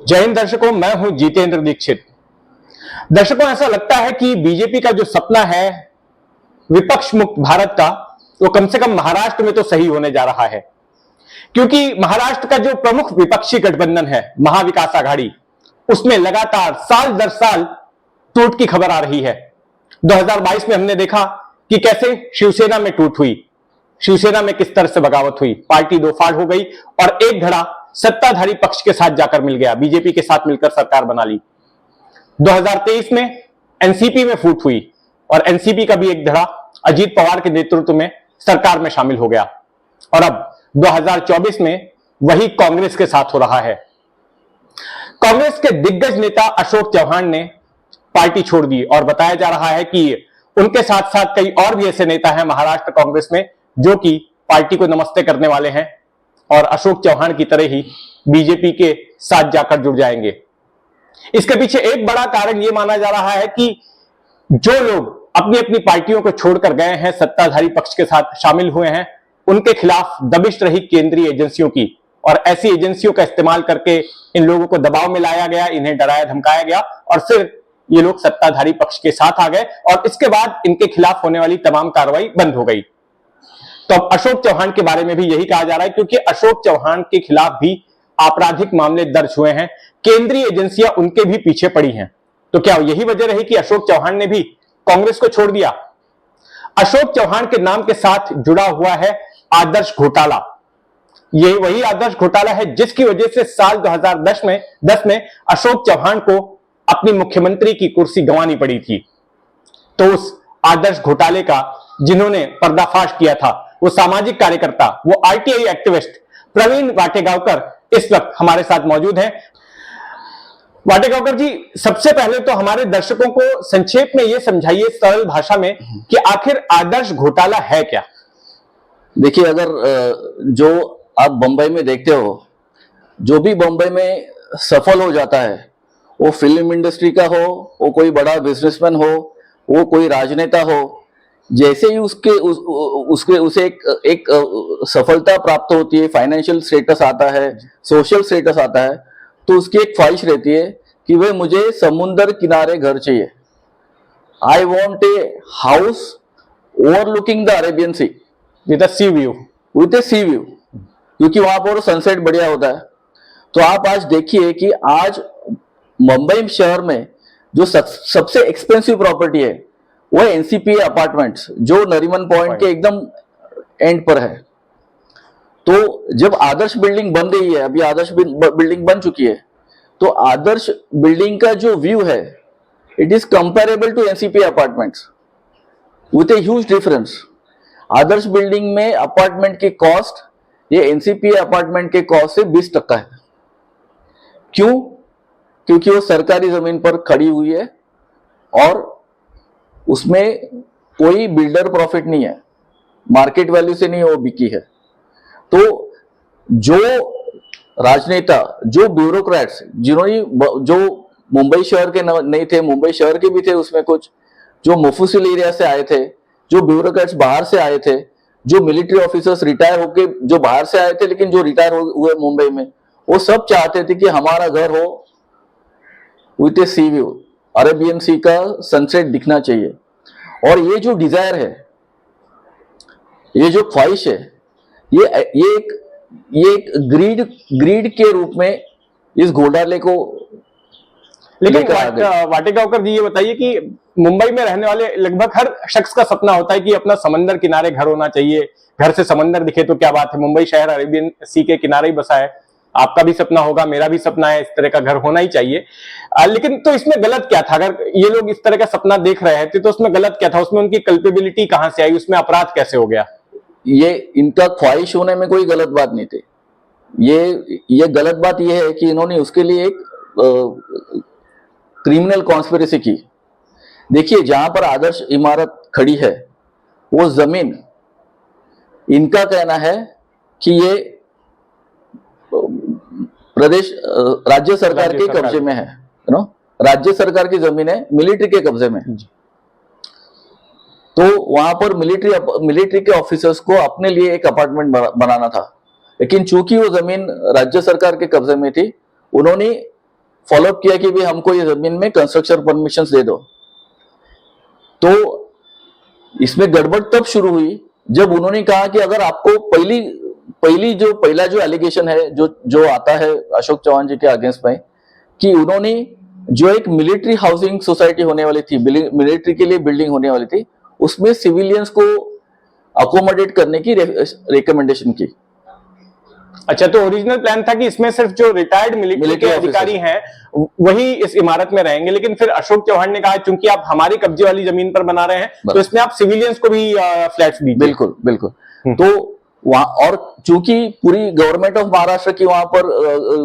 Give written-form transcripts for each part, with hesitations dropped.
जय हिंद दर्शकों, मैं हूं जितेंद्र दीक्षित। दर्शकों, ऐसा लगता है कि बीजेपी का जो सपना है विपक्ष मुक्त भारत का, वो कम से कम महाराष्ट्र में तो सही होने जा रहा है, क्योंकि महाराष्ट्र का जो प्रमुख विपक्षी गठबंधन है महाविकास आघाड़ी, उसमें लगातार साल दर साल टूट की खबर आ रही है। 2022 में हमने देखा कि कैसे शिवसेना में टूट हुई, शिवसेना में किस तरह से बगावत हुई, पार्टी दो फाड़ हो गई और एक धड़ा सत्ताधारी पक्ष के साथ जाकर मिल गया, बीजेपी के साथ मिलकर सरकार बना ली। 2023 में एनसीपी में फूट हुई और एनसीपी का भी एक धड़ा अजीत पवार के नेतृत्व में सरकार में शामिल हो गया और अब 2024 में वही कांग्रेस के साथ हो रहा है। कांग्रेस के दिग्गज नेता अशोक चौहान ने पार्टी छोड़ दी और बताया जा रहा है कि उनके साथ साथ कई और भी ऐसे नेता हैं महाराष्ट्र कांग्रेस में जो कि पार्टी को नमस्ते करने वाले हैं और अशोक चौहान की तरह ही बीजेपी के साथ जाकर जुड़ जाएंगे। इसके पीछे एक बड़ा कारण यह माना जा रहा है कि जो लोग अपनी अपनी पार्टियों को छोड़कर गए हैं, सत्ताधारी पक्ष के साथ शामिल हुए हैं, उनके खिलाफ दबिश रही केंद्रीय एजेंसियों की, और ऐसी एजेंसियों का इस्तेमाल करके इन लोगों को दबाव में लाया गया, इन्हें डराया धमकाया गया और फिर ये लोग सत्ताधारी पक्ष के साथ आ गए और इसके बाद इनके खिलाफ होने वाली तमाम कार्रवाई बंद हो गई। तो अब अशोक चौहान के बारे में भी यही कहा जा रहा है, क्योंकि अशोक चौहान के खिलाफ भी आपराधिक मामले दर्ज हुए हैं, केंद्रीय एजेंसियां उनके भी पीछे पड़ी हैं। तो क्या यही वजह रही कि अशोक चौहान ने भी कांग्रेस को छोड़ दिया? अशोक चौहान के नाम के साथ जुड़ा हुआ है आदर्श घोटाला। यही वही आदर्श घोटाला है जिसकी वजह से साल 2010 में अशोक चौहान को अपनी मुख्यमंत्री की कुर्सी गंवानी पड़ी थी। तो उस आदर्श घोटाले का जिन्होंने पर्दाफाश किया था, वो सामाजिक कार्यकर्ता, वो आरटीआई एक्टिविस्ट प्रवीण वाटेगांवकर इस वक्त हमारे साथ मौजूद हैं। वाटेगांवकर जी, सबसे पहले तो हमारे दर्शकों को संक्षेप में यह समझाइए सरल भाषा में कि आखिर आदर्श घोटाला है क्या? देखिए, अगर जो आप बंबई में देखते हो, जो भी बंबई में सफल हो जाता है, वो फिल्म इंडस्ट्री का हो, वो कोई बड़ा बिजनेसमैन हो, वो कोई राजनेता हो, जैसे ही उसे एक सफलता प्राप्त होती है, फाइनेंशियल स्टेटस आता है, सोशल स्टेटस आता है, तो उसकी एक ख्वाहिश रहती है कि भाई मुझे समुंदर किनारे घर चाहिए। I want a house overlooking the Arabian sea with sea view, क्योंकि वहां पर सनसेट बढ़िया होता है। तो आप आज देखिए कि आज मुंबई शहर में जो सबसे एक्सपेंसिव प्रॉपर्टी है वो एनसीपी अपार्टमेंट्स, जो नरीमन पॉइंट के एकदम एंड पर है। तो जब आदर्श बिल्डिंग बन रही है, अभी आदर्श बिल्डिंग बन चुकी है, तो आदर्श बिल्डिंग का जो व्यू है, it is comparable to NCP apartments with a huge difference. Adarsh building में अपार्टमेंट की कॉस्ट ये एनसीपी अपार्टमेंट के कॉस्ट से 20% है। क्यों? क्योंकि वो सरकारी जमीन पर खड़ी हुई है और उसमें कोई बिल्डर प्रॉफिट नहीं है, मार्केट वैल्यू से नहीं वो बिकी है। तो जो राजनेता, जो ब्यूरोक्रेट्स, जिन्होंने जो मुंबई शहर के नहीं थे, मुंबई शहर के भी थे उसमें कुछ, जो मुफस्सिल एरिया से आए थे, जो ब्यूरोक्रेट्स बाहर से आए थे, जो मिलिट्री ऑफिसर्स रिटायर होके जो बाहर से आए थे लेकिन जो रिटायर हुए मुंबई में, वो सब चाहते थे कि हमारा घर हो with a sea view, Arabian sea का सनसेट दिखना चाहिए। और ये जो डिजायर है, ये जो ख्वाहिश है, ये एक ग्रीड के रूप में इस घोटाले को। लेकिन वाटेगांवकर जी, ये बताइए कि मुंबई में रहने वाले लगभग हर शख्स का सपना होता है कि अपना समंदर किनारे घर होना चाहिए, घर से समंदर दिखे तो क्या बात है। मुंबई शहर अरेबियन सी के किनारे ही बसा है, आपका भी सपना होगा, मेरा भी सपना है, इस तरह का घर होना ही चाहिए। लेकिन तो इसमें गलत क्या था? अगर ये लोग इस तरह का सपना देख रहे हैं तो उसमें गलत क्या था? उसमें उनकी कल्पेबिलिटी कहां से आई? उसमें अपराध कैसे हो गया? ये इनका ख्वाहिश होने में कोई गलत बात नहीं थी। ये गलत बात ये है कि इन्होंने उसके लिए एक क्रिमिनल कॉन्स्पिरेसी की। देखिए, जहां पर आदर्श इमारत खड़ी है वो जमीन, इनका कहना है कि ये प्रदेश राज्य सरकार के कब्जे में है, राज्य सरकार की जमीन है, मिलिट्री के कब्जे में। तो वहां पर मिलिट्री के ऑफिसर्स को अपने लिए एक अपार्टमेंट बनाना था, लेकिन चूंकि वो जमीन राज्य सरकार के कब्जे में थी, उन्होंने फॉलोअप किया कि भाई हमको ये जमीन में कंस्ट्रक्शन परमिशन दे दो। तो इसमें गड़बड़ तब शुरू हुई जब उन्होंने कहा कि अगर आपको पहला जो एलिगेशन है जो आता है अशोक चौहान जी के अगेंस्ट में, कि उन्होंने जो एक मिलिट्री हाउसिंग सोसाइटी होने वाली थी, मिलिट्री के लिए बिल्डिंग होने वाली थी, उसमें सिविलियंस को अकोमोडेट करने की रिकमेंडेशन की। अच्छा, तो ओरिजिनल प्लान था कि इसमें सिर्फ जो रिटायर्ड मिलिट्री के अधिकारी हैं वही इस इमारत में रहेंगे, लेकिन फिर अशोक चौहान ने कहा चूंकि आप हमारी कब्जे वाली जमीन पर बना रहे हैं तो इसमें आप सिविलियंस को भी फ्लैट्स दीजिए। बिल्कुल बिल्कुल। तो वहां, और चूंकि पूरी गवर्नमेंट ऑफ महाराष्ट्र की वहां पर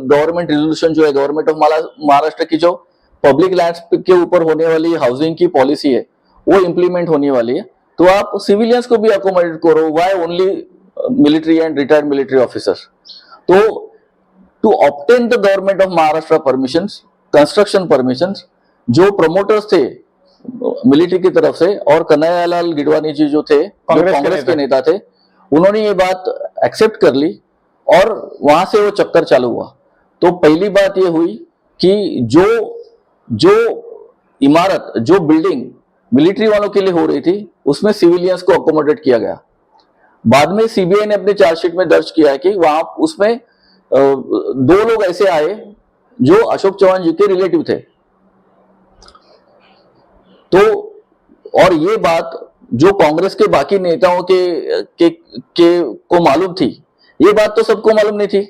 गवर्नमेंट रेजोल्यूशन जो है, गवर्नमेंट ऑफ महाराष्ट्र की जो पब्लिक लैंड्स के ऊपर होने वाली हाउसिंग की पॉलिसी है वो इंप्लीमेंट होने वाली है, तो आप सिविलियंस को भी अकोमोडेट करो, why only military and retired military officers. तो to obtain the government of Maharashtra permissions, construction permissions, जो प्रमोटर्स थे मिलिट्री की तरफ से और कन्हैयालाल गिडवानी जी जो थे, कांग्रेस के नेता थे, उन्होंने ये बात एक्सेप्ट कर ली और वहां से वो चक्कर चालू हुआ। तो पहली बात ये हुई कि जो इमारत, जो बिल्डिंग मिलिट्री वालों के लिए हो रही थी, उसमें सिविलियंस को अकोमोडेट किया गया। बाद में सीबीआई ने अपने चार्जशीट में दर्ज किया है कि वहां उसमें 2 लोग ऐसे आए जो अशोक चौहान जी के रिलेटिव थे। तो और ये बात जो कांग्रेस के बाकी नेताओं को मालूम थी, ये बात तो सबको मालूम नहीं थी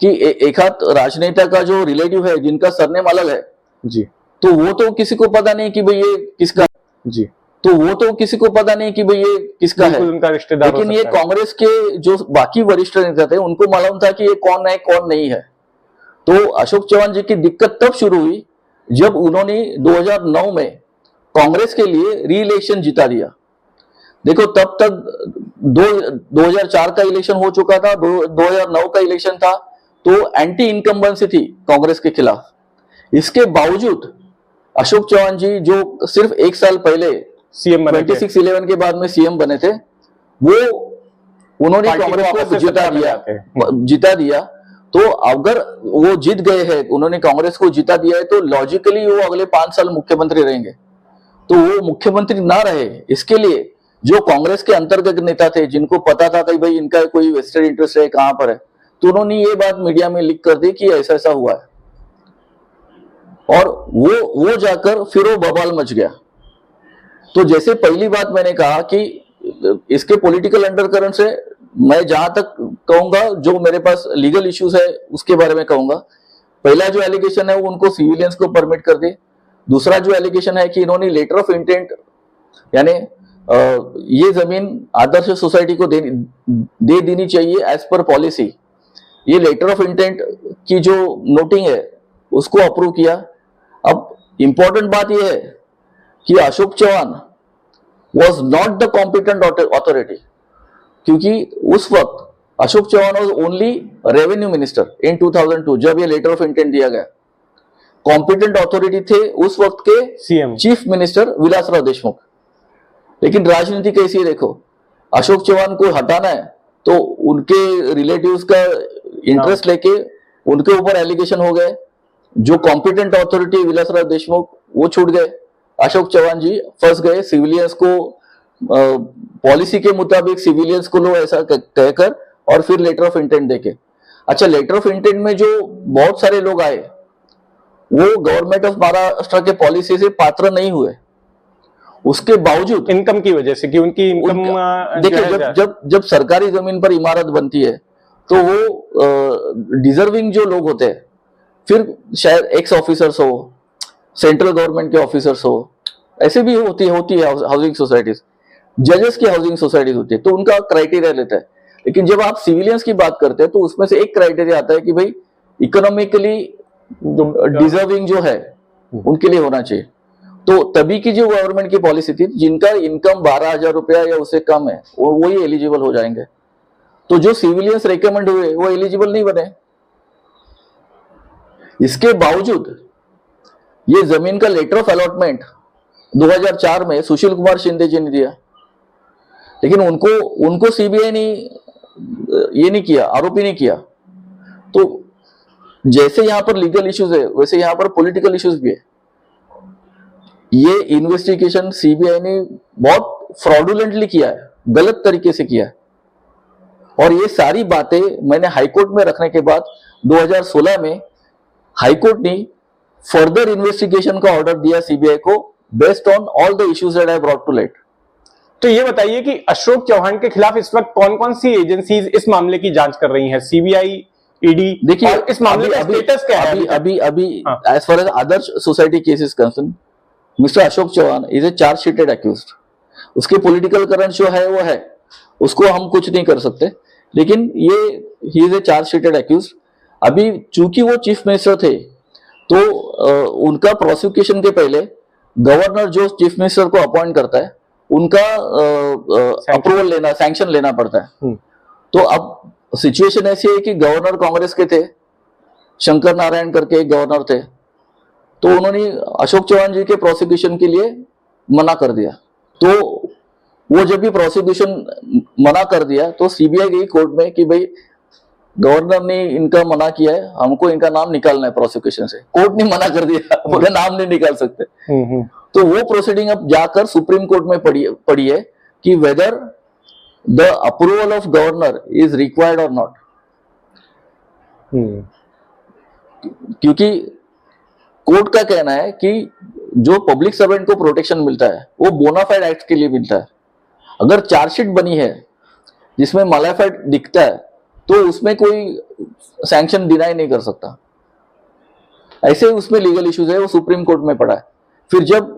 कि एक हाथ राजनेता का जो रिलेटिव है जिनका सरनेम अलग है जी, तो वो तो किसी को पता नहीं कि भाई ये किसका जी, तो वो तो किसी को पता नहीं कि भाई ये किसका है, उनका रिश्तेदार। लेकिन ये कांग्रेस के जो बाकी वरिष्ठ नेता थे उनको मालूम था कि ये कौन है कौन नहीं है। तो अशोक चौहान जी की दिक्कत तब शुरू हुई जब उन्होंने 2009 में कांग्रेस के लिए री इलेक्शन जिता दिया। देखो, तब तक 2004 का इलेक्शन हो चुका था, 2009 का इलेक्शन था, तो एंटी इनकम्बेंसी थी कांग्रेस के खिलाफ। इसके बावजूद अशोक चौहान जी जो सिर्फ 1 साल पहले सीएम बने, 26/11 के बाद में सीएम बने थे, वो उन्होंने कांग्रेस को जिता दिया। तो अगर वो जीत गए हैं, उन्होंने कांग्रेस को जिता दिया है, तो लॉजिकली वो अगले 5 साल मुख्यमंत्री रहेंगे। तो वो मुख्यमंत्री ना रहे, इसके लिए जो कांग्रेस के अंतर्गत नेता थे जिनको पता था कि भाई इनका कोई वेस्टेड इंटरेस्ट है, कहां पर है, तो उन्होंने ये बात मीडिया में लीक कर दी कि ऐसा ऐसा हुआ है, और वो जाकर फिर वो बवाल मच गया। तो जैसे पहली बात मैंने कहा कि इसके पॉलिटिकल अंडरकरंट से मैं जहां तक कहूंगा, जो मेरे पास लीगल इश्यूज है उसके बारे में कहूंगा। पहला जो एलिगेशन है वो उनको सिविलियंस को परमिट कर दे। दूसरा जो एलिगेशन है कि इन्होंने लेटर ऑफ इंटेंट, यानी ये जमीन आदर्श सोसाइटी को दे देनी चाहिए एज पर पॉलिसी, ये लेटर ऑफ इंटेंट की जो नोटिंग है उसको अप्रूव किया। अब इंपॉर्टेंट बात यह है कि Ashok Chavan was not the competent authority, क्योंकि उस वक्त Ashok Chavan was only revenue minister in 2002 जब ये लेटर ऑफ इंटेंट दिया गया। कॉम्पिटेंट अथॉरिटी थे उस वक्त के CM chief minister Vilasrao Deshmukh. लेकिन राजनीति कैसी है देखो, अशोक चौहान को हटाना है तो उनके रिलेटिव्स का इंटरेस्ट लेके उनके ऊपर एलिगेशन हो गए। जो कॉम्पिटेंट अथॉरिटी विलासराव देशमुख वो छूट गए, अशोक चौहान जी फंस गए। सिविलियंस को पॉलिसी के मुताबिक सिविलियंस को लो ऐसा कहकर, और फिर लेटर ऑफ इंटेंट देके। अच्छा, लेटर ऑफ इंटेंट में जो बहुत सारे लोग आए वो गवर्नमेंट ऑफ महाराष्ट्र के पॉलिसी से पात्र नहीं हुए। उसके बावजूद इनकम की वजह से कि उनकी इनकम देखिए, जब सरकारी जमीन पर इमारत बनती है तो वो डिजर्विंग जो लोग होते हैं, फिर शायद एक्स ऑफिसर्स हो, सेंट्रल गवर्नमेंट के ऑफिसर्स हो, ऐसे भी होती है हाउसिंग सोसाइटीज, जजेस की हाउसिंग सोसाइटीज होती है, तो उनका क्राइटेरिया लेता है। लेकिन जब आप सिविलियंस की बात करते हैं तो उसमें से एक क्राइटेरिया आता है कि भाई इकोनॉमिकली डिजर्विंग जो है उनके लिए होना चाहिए। तो तभी की जो गवर्नमेंट की पॉलिसी थी, जिनका इनकम 12,000 रुपया या उससे कम है वो ही एलिजिबल हो जाएंगे। तो जो सिविलियंस रिकमेंड हुए वो एलिजिबल नहीं बने। इसके बावजूद ये जमीन का लेटर ऑफ अलॉटमेंट 2004 में सुशील कुमार शिंदे जी ने दिया, लेकिन उनको सीबीआई ने ये नहीं किया, आरोपी नहीं किया। तो जैसे यहाँ पर लीगल इश्यूज है वैसे यहाँ पर पॉलिटिकल इश्यूज भी है। ये इन्वेस्टिगेशन सीबीआई ने बहुत फ्रॉडुलेंटली किया है, गलत तरीके से किया है, और ये सारी बातें मैंने हाईकोर्ट में रखने के बाद 2016 में हाईकोर्ट ने फर्दर इन्वेस्टिगेशन का ऑर्डर दिया सीबीआई को based on all the issues that I brought to light. तो ये बताइए कि अशोक चौहान के खिलाफ इस वक्त कौन कौन सी एजेंसीज इस मामले की जांच कर रही हैं? सीबीआई, ईडी, देखिए और इस मामले का स्टेटस क्या है? अभी हाँ। As far as Adarsh society case is concern, mister Ashok Chavan is a charge sheeted accused. उसके पॉलिटिकल करंट जो है वो है, उसको हम कुछ नहीं कर सकते, लेकिन ये he is a charge sheeted accused. अभी चूंकि वो चीफ मिनिस्टर थे तो उनका प्रोसिक्यूशन के पहले गवर्नर जो चीफ मिनिस्टर को अपॉइंट करता है उनका अप्रूवल लेना, सैंक्शन लेना पड़ता है। तो अब सिचुएशन ऐसी है कि गवर्नर कांग्रेस के थे, शंकर नारायण करके एक गवर्नर थे, तो उन्होंने अशोक चौहान जी के प्रोसिक्यूशन के लिए मना कर दिया। तो वो जब भी प्रोसिक्यूशन मना कर दिया तो सीबीआई गई कोर्ट में कि भाई गवर्नर ने इनका मना किया है, हमको इनका नाम निकालना है प्रोसिक्यूशन से। कोर्ट ने मना कर दिया, बोले नाम नहीं निकाल सकते। तो वो प्रोसीडिंग अब जाकर सुप्रीम कोर्ट में पड़ी है कि whether the approval of governor is required और नॉट। क्योंकि कोर्ट का कहना है कि जो पब्लिक सर्वेंट को प्रोटेक्शन मिलता है वो बोनाफाइड एक्ट के लिए मिलता है। अगर चार्जशीट बनी है जिसमें मालाफाइड दिखता है तो उसमें कोई सैंक्शन डिनाई नहीं कर सकता। ऐसे उसमें लीगल इश्यूज है, वो सुप्रीम कोर्ट में पड़ा है। फिर जब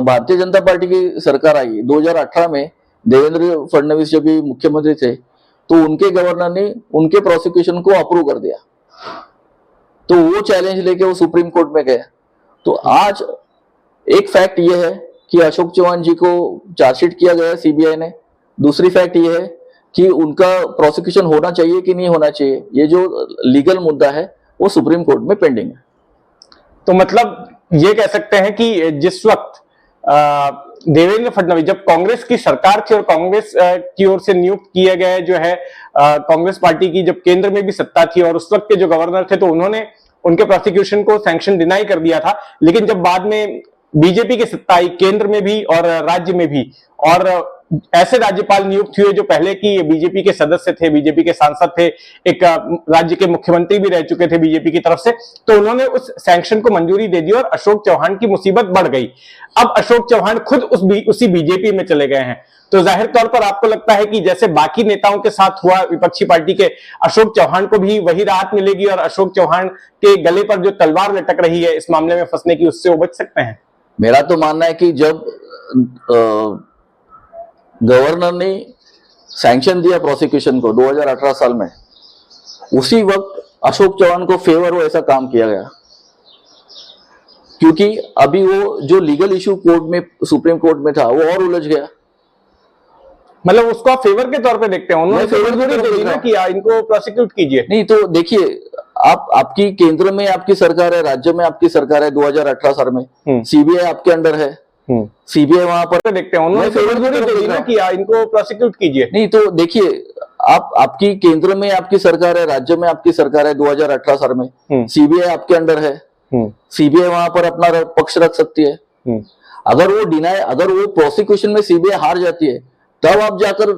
भारतीय जनता पार्टी की सरकार आई 2018 में, देवेंद्र फडणवीस जब भी मुख्यमंत्री थे तो उनके गवर्नर ने उनके प्रोसिक्यूशन को अप्रूव कर दिया, तो वो चैलेंज लेके वो सुप्रीम कोर्ट में गए। तो आज एक फैक्ट ये है कि अशोक चौहान जी को चार्जशीट किया गया है सीबीआई ने। दूसरी फैक्ट ये है कि उनका प्रोसिक्यूशन होना चाहिए कि नहीं होना चाहिए, ये जो लीगल मुद्दा है वो सुप्रीम कोर्ट में पेंडिंग है। तो मतलब ये कह सकते हैं कि जिस वक्त देवेंद्र फडणवीस, जब कांग्रेस की सरकार थी और कांग्रेस की ओर से नियुक्त किए गए जो है कांग्रेस पार्टी की जब केंद्र में भी सत्ता थी और उस वक्त के जो गवर्नर थे, तो उन्होंने उनके प्रोसिक्यूशन को सैंक्शन डिनाई कर दिया था। लेकिन जब बाद में बीजेपी की सत्ता आई केंद्र में भी और राज्य में भी, और ऐसे राज्यपाल नियुक्त हुए जो पहले की बीजेपी के सदस्य थे, बीजेपी के सांसद थे, एक राज्य के मुख्यमंत्री भी रह चुके थे बीजेपी की तरफ से, तो उन्होंने उस सैंक्शन को मंजूरी दे दी और अशोक चौहान की मुसीबत बढ़ गई। अब अशोक चौहान खुद उसी बीजेपी में चले गए हैं। तो जाहिर तौर पर आपको लगता है कि जैसे बाकी नेताओं के साथ हुआ विपक्षी पार्टी के, अशोक चौहान को भी वही राहत मिलेगी और अशोक चौहान के गले पर जो तलवार लटक रही है इस मामले में फंसने की, उससे वो बच सकते हैं? मेरा तो मानना है कि जब गवर्नर ने सैंक्शन दिया प्रोसिक्यूशन को 2018 साल में, उसी वक्त अशोक चौहान को फेवर हो ऐसा काम किया गया, क्योंकि अभी वो जो लीगल इशू कोर्ट में, सुप्रीम कोर्ट में था, वो और उलझ गया। मतलब उसको आप फेवर के तौर पे देखते हैं? उन्होंने फेवर थोड़ी ना किया, इनको प्रोसिक्यूट कीजिए। नहीं तो देखिए, आपकी केंद्र में आपकी सरकार है, राज्य में आपकी सरकार है। 2018 साल में सीबीआई आपके अंडर है, सीबीआई वहां पर देखते हैं। उन्होंने फेवर थोड़ी ना किया, इनको प्रोसिक्यूट कीजिए। नहीं तो देखिए, आपकी केंद्र में आपकी सरकार है, राज्य में आपकी सरकार है। 2018 साल में सीबीआई आपके अंडर है, सीबीआई वहां पर अपना पक्ष रख सकती है। अगर वो प्रोसिक्यूशन में सीबीआई हार जाती है तब आप जाकर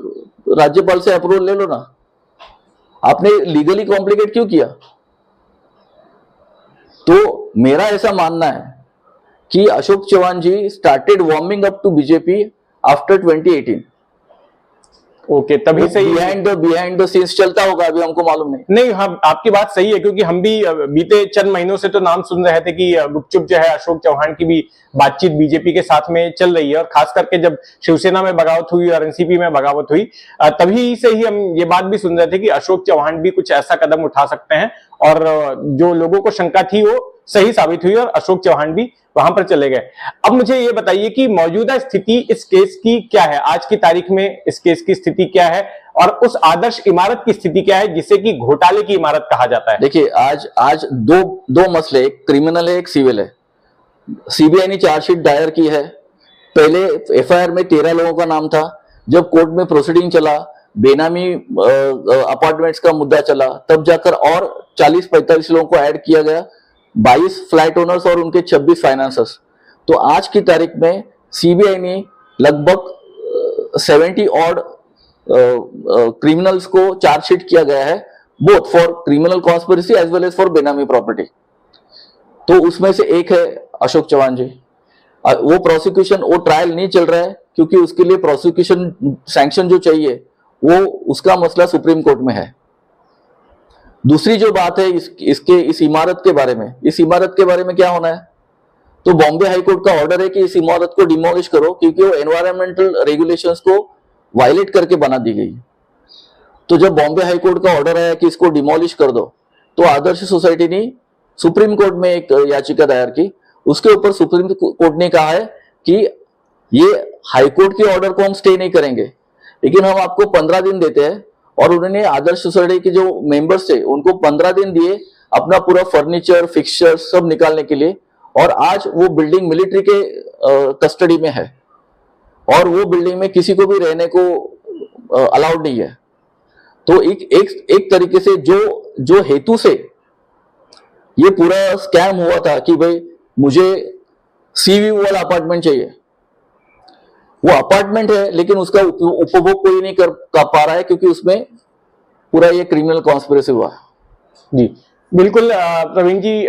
राज्यपाल से अप्रूवल ले लो ना। आपने लीगली कॉम्प्लिकेट क्यों किया? तो मेरा ऐसा मानना है कि Ashok Chavan ji started warming up to BJP after 2018। Okay, तभी से बिहाइंड द सीन्स चलता होगा, अभी हमको मालूम नहीं। हाँ, आपकी बात सही है, क्योंकि हम भी बीते चंद महीनों से तो नाम सुन रहे थे कि गुपचुप जो है अशोक चौहान की भी बातचीत बीजेपी के साथ में चल रही है, और खास करके जब शिवसेना में बगावत हुई और एनसीपी में बगावत हुई, तभी से ही हम ये बात भी सुन रहे थे कि अशोक चौहान भी कुछ ऐसा कदम उठा सकते हैं, और जो लोगों को शंका थी वो सही साबित हुई और अशोक चौहान भी वहां पर चले गए। अब मुझे ये बताइए कि मौजूदा स्थिति इस केस की क्या है? आज की तारीख में इस केस की स्थिति क्या है, और उस आदर्श इमारत की स्थिति क्या है जिसे कि घोटाले की इमारत कहा जाता है? देखिए, आज दो मसले, एक क्रिमिनल है, एक सिविल है। सीबीआई ने चार्जशीट दायर की है। पहले एफआईआर में 13 लोगों का नाम था। जब कोर्ट में प्रोसीडिंग चला, बेनामी अपार्टमेंट्स का मुद्दा चला, तब जाकर और 40-45 लोगों को ऐड किया गया, 22 फ्लैट ओनर्स और उनके 26 फाइनेंसर्स। तो आज की तारीख में सीबीआई ने लगभग 70 ऑड क्रिमिनल्स को चार्जशीट किया गया है, both for criminal conspiracy as well as for benami property. तो उसमें से एक है अशोक चौहान जी। वो प्रोसिक्यूशन, वो ट्रायल नहीं चल रहा है क्योंकि उसके लिए प्रोसिक्यूशन सैंक्शन जो चाहिए वो उसका मसला सुप्रीम कोर्ट में है। दूसरी जो बात है इस इमारत के बारे में, इस इमारत के बारे में क्या होना है, तो बॉम्बे हाई कोर्ट का ऑर्डर है कि इस इमारत को डिमोलिश करो क्योंकि वो एनवायरमेंटल रेगुलेशंस को वायलेट करके बना दी गई। तो जब बॉम्बे हाई कोर्ट का ऑर्डर आया कि इसको डिमोलिश कर दो, तो आदर्श सोसाइटी ने सुप्रीम कोर्ट में एक याचिका दायर की। उसके ऊपर सुप्रीम कोर्ट ने कहा है कि ये हाई कोर्ट के ऑर्डर को हम स्टे नहीं करेंगे, लेकिन हम आपको 15 दिन देते हैं। और उन्होंने आदर्श सोसाइटी के जो मेंबर्स थे उनको 15 दिन दिए अपना पूरा फर्नीचर, फिक्सचर सब निकालने के लिए। और आज वो बिल्डिंग मिलिट्री के कस्टडी में है और वो बिल्डिंग में किसी को भी रहने को अलाउड नहीं है। तो एक तरीके से जो हेतु से ये पूरा स्कैम हुआ था कि भाई मुझे सी व्यू वाला अपार्टमेंट चाहिए, वो अपार्टमेंट है लेकिन उसका उपभोग कोई नहीं कर पा रहा है क्योंकि उसमें पूरा ये क्रिमिनल कॉन्स्पिरेसी हुआ। जी बिल्कुल प्रवीण जी,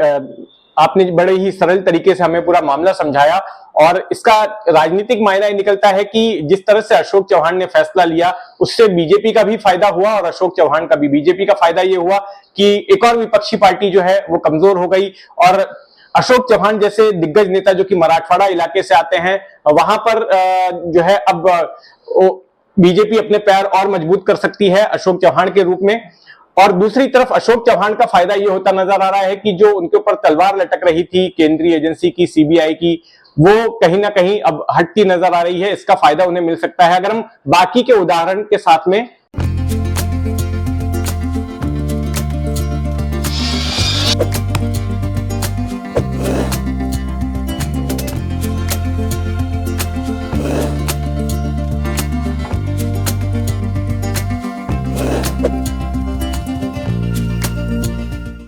आपने बड़े ही सरल तरीके से हमें पूरा मामला समझाया और इसका राजनीतिक मायना ये निकलता है कि जिस तरह से अशोक चौहान ने फैसला लिया उससे बीजेपी का भी फायदा हुआ और अशोक चौहान का भी। बीजेपी का फायदा ये हुआ कि एक और विपक्षी पार्टी जो है वो कमजोर हो गई और अशोक चौहान जैसे दिग्गज नेता जो कि मराठवाड़ा इलाके से आते हैं वहां पर जो है अब बीजेपी अपने पैर और मजबूत कर सकती है अशोक चौहान के रूप में। और दूसरी तरफ अशोक चौहान का फायदा यह होता नजर आ रहा है कि जो उनके ऊपर तलवार लटक रही थी केंद्रीय एजेंसी की, सीबीआई की, वो कहीं ना कहीं अब हटती नजर आ रही है। इसका फायदा उन्हें मिल सकता है। अगर हम बाकी के उदाहरण के साथ में